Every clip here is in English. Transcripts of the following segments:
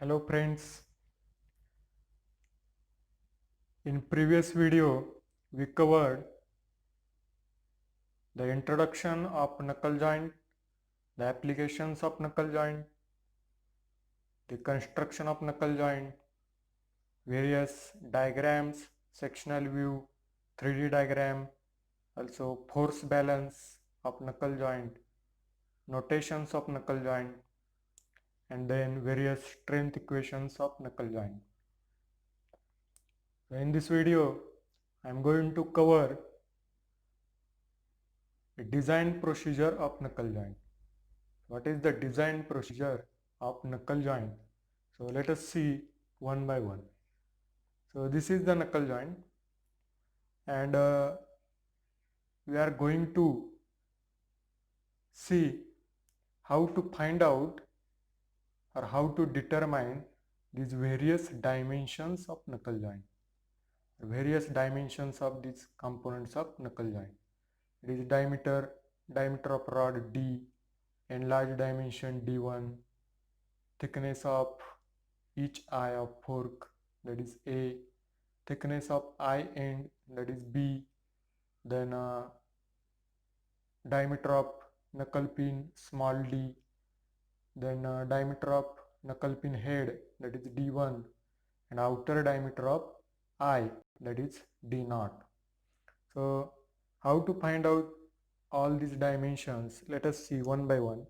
Hello friends, in previous video we covered the introduction of knuckle joint, the applications of knuckle joint, the construction of knuckle joint, various diagrams, sectional view, 3D diagram, also force balance of knuckle joint, notations of knuckle joint, and then various strength equations of knuckle joint. So in this video I am going to cover the design procedure of knuckle joint. What is the design procedure of knuckle joint? So let us see one by one. So this is the knuckle joint, and we are going to see how to find out or how to determine these various dimensions of knuckle joint, various dimensions of these components of knuckle joint. It is diameter of rod D, enlarged dimension D1, thickness of each eye of fork, that is A, thickness of eye end, that is B, then diameter of knuckle pin small d, then diameter of knuckle pin head, that is D1, and outer diameter of eye, that is D0. So how to find out all these dimensions? Let us see one by one.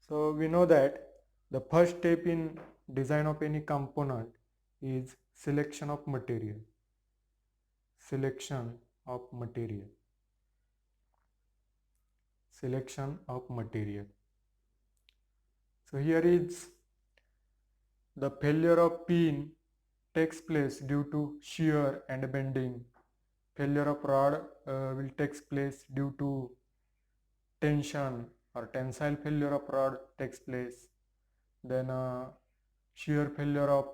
So we know that the first step in design of any component is selection of material. Selection of material. Selection of material. So here is the failure of pin takes place due to shear and bending. Failure of rod will takes place due to tension or tensile failure of rod takes place. Then shear failure of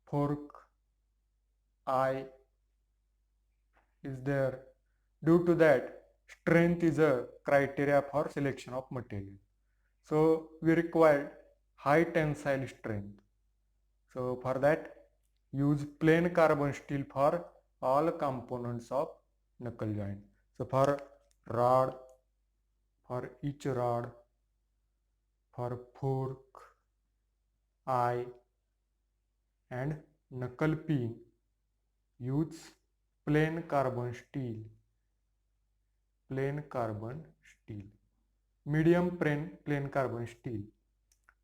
fork eye is there. Due to that, strength is a criteria for selection of material. So we require high tensile strength. So for that, use plain carbon steel for all components of knuckle joint. So for rod, for each rod, for fork, eye, and knuckle pin, use plain carbon steel. Plain carbon steel. Medium plain carbon steel.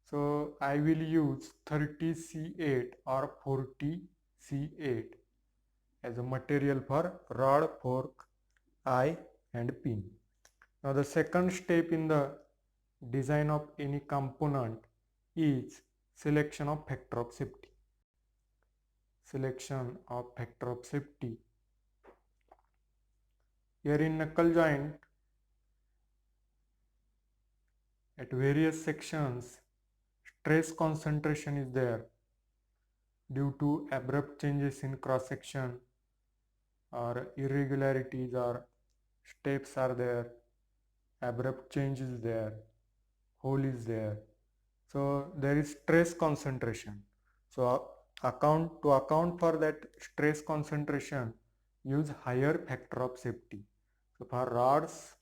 So I will use 30C8 or 40C8 as a material for rod, fork, eye and pin. Now the second step in the design of any component is selection of factor of safety. Selection of factor of safety. Here in knuckle joint, at various sections, stress concentration is there due to abrupt changes in cross section or irregularities or steps are there, abrupt change is there, hole is there. So there is stress concentration. So to account for that stress concentration, use higher factor of safety. So for rods,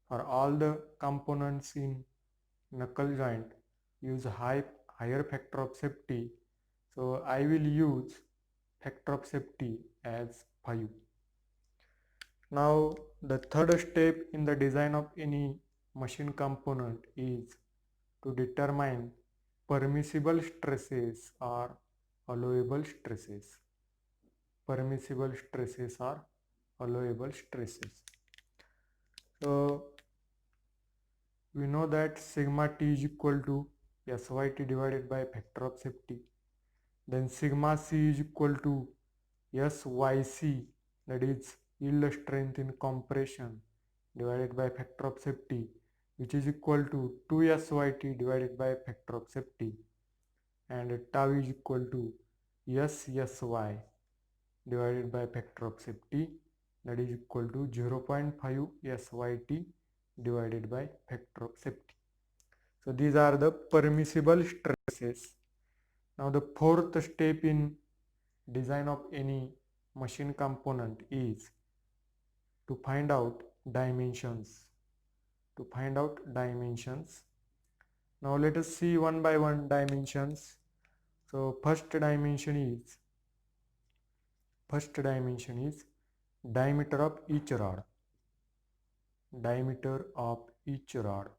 for all the components in knuckle joint, use higher factor of safety. So I will use factor of safety as 5. Now the third step in the design of any machine component is to determine permissible stresses or allowable stresses. Permissible stresses or allowable stresses. So we know that sigma t is equal to SYT divided by factor of safety. Then sigma c is equal to SYC, that is yield strength in compression, divided by factor of safety, which is equal to 2SYT divided by factor of safety, and tau is equal to SSY divided by factor of safety, that is equal to 0.5 SYT divided by factor of safety. So these are the permissible stresses. Now the fourth step in design of any machine component is to find out dimensions. To find out dimensions. Now let us see one by one dimensions. So first dimension is diameter of each rod. Diameter of each rod.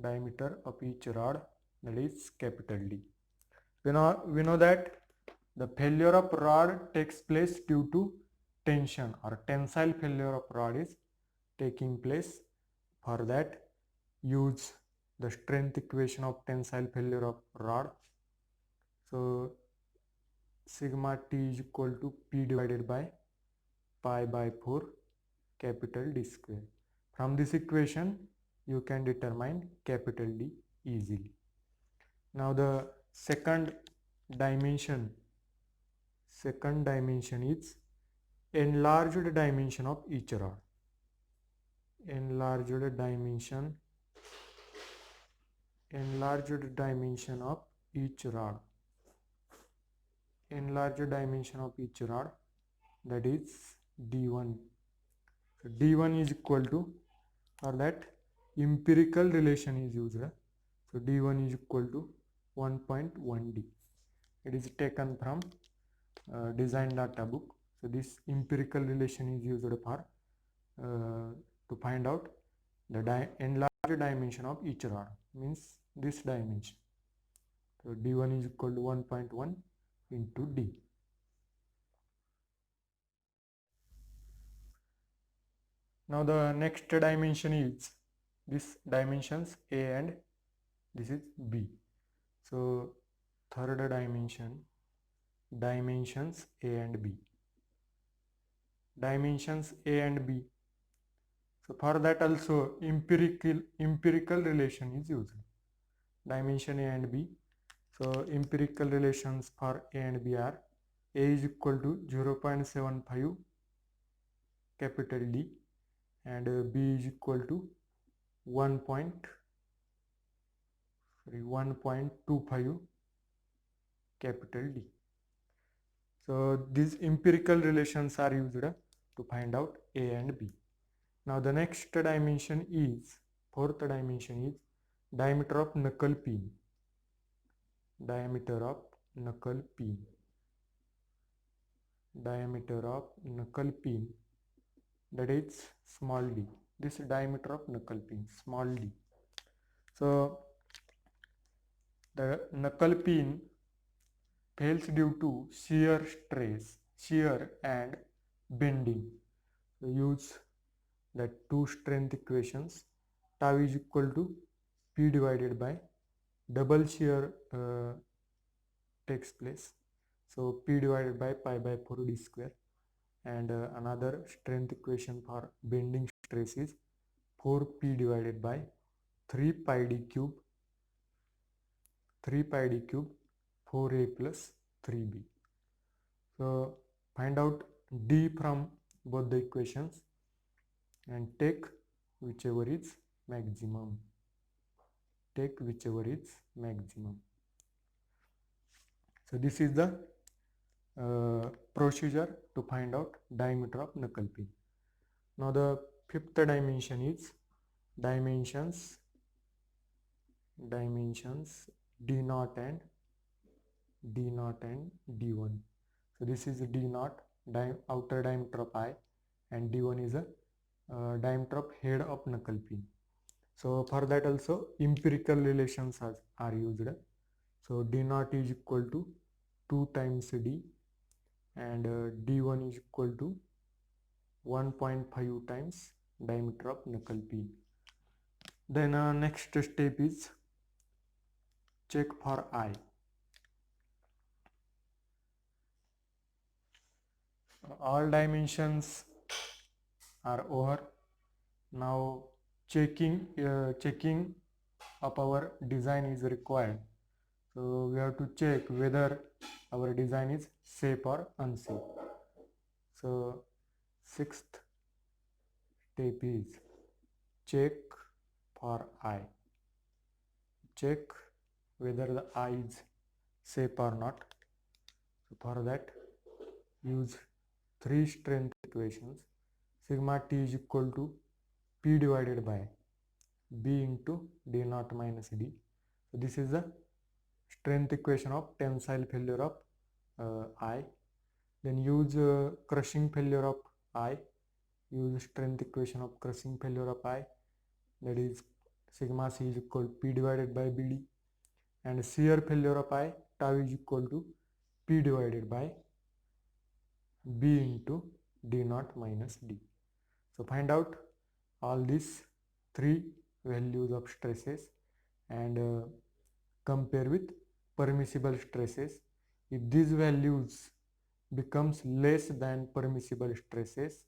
Diameter of each rod, that is capital D. We know that the failure of rod takes place due to tension, or tensile failure of rod is taking place. For that, use the strength equation of tensile failure of rod. So sigma T is equal to P divided by pi by 4 capital D square. From this equation, you can determine capital D easily. Now the second dimension is enlarged dimension of each rod. Enlarged dimension of each rod. Enlarged dimension of each rod, that is D1. So D1 is equal to, for that empirical relation is used. So D1 is equal to 1.1D. It is taken from design data book. So this empirical relation is used for to find out the enlarged dimension of each rod, means this dimension. So D1 is equal to 1.1 into D. Now the next dimension is this dimensions A and this is B. So third dimension, dimensions A and B. Dimensions A and B. So for that also empirical relation is used. Dimension A and B. So empirical relations for A and B are A is equal to 0.75 capital D and B is equal to 1.25 capital D. So these empirical relations are used to find out A and B. Now the next dimension is, fourth dimension is diameter of knuckle pin. Diameter of knuckle pin. Diameter of knuckle pin, that is small d. This diameter of knuckle pin, small d. So the knuckle pin fails due to shear stress, shear and bending. So use the two strength equations. Tau is equal to P divided by double shear takes place. So P divided by pi by 4 D square. And another strength equation for bending stress is 4P divided by 3 pi D cube 4A plus 3B. So find out D from both the equations and take whichever is maximum. Take whichever is maximum. So this is the procedure to find out diameter of knuckle pin. Now the fifth dimension is dimensions D0 and D1. So this is D0, outer diameter of eye, and D1 is a diameter of head of knuckle pin. So for that also empirical relations are used. So D0 is equal to 2 times D and D1 is equal to 1.5 times diameter of knuckle pin. Then next step is check for eye. All dimensions are over. Now checking of our design is required. So we have to check whether our design is safe or unsafe. So sixth step is check for eye. Check whether the eye is shape or not. So for that, use three strength equations. Sigma t is equal to P divided by B into D naught minus D. So this is the strength equation of tensile failure of I. Then use crushing failure of I. Use strength equation of crushing failure of I, that is sigma c is equal to P divided by BD, and shear failure of I, tau is equal to P divided by B into D naught minus D. So find out all these three values of stresses and compare with permissible stresses. If these values becomes less than permissible stresses,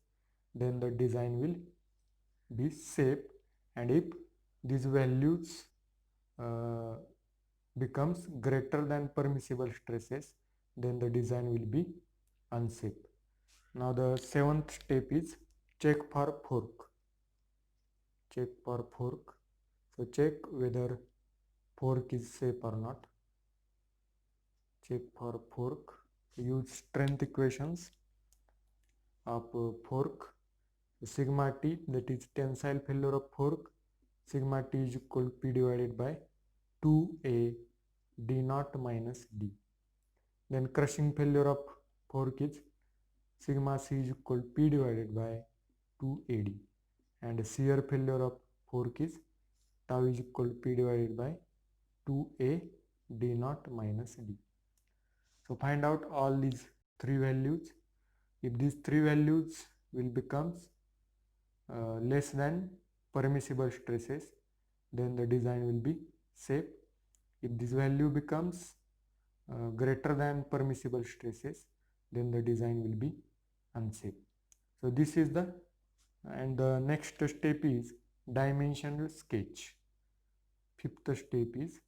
then the design will be safe, and if these values uh, becomes greater than permissible stresses, then the design will be unsafe. Now the seventh step is check for fork. Check for fork. So check whether fork is safe or not. Check for fork. Use strength equations of fork. Sigma t, that is tensile failure of fork. Sigma t is equal to P divided by 2a D naught minus D. Then crushing failure of fork is sigma c is equal to P divided by 2AD, and shear failure of fork is tau is equal to P divided by 2A D naught minus D. So find out all these three values. If these three values will becomes less than permissible stresses, then the design will be safe. If this value becomes greater than permissible stresses, then the design will be unsafe. So this is the, and the next step is dimensional sketch. Fifth step is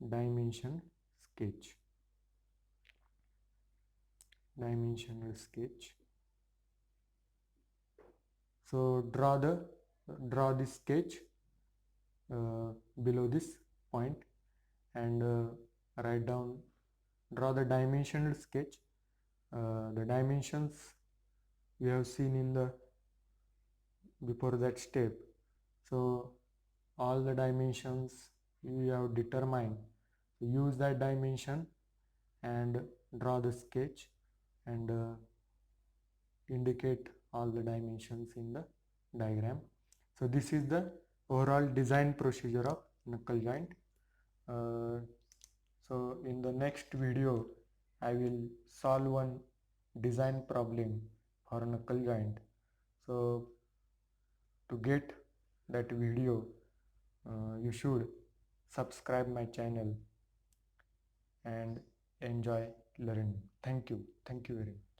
dimension sketch. Dimensional sketch. So draw the sketch below this point, and write down, draw the dimensional sketch. The dimensions we have seen in the before that step. So all the dimensions you have determined. Use that dimension and draw the sketch, and indicate all the dimensions in the diagram. So this is the overall design procedure of knuckle joint. So in the next video I will solve one design problem for knuckle joint. So to get that video, you should subscribe my channel and enjoy learning. Thank you very much.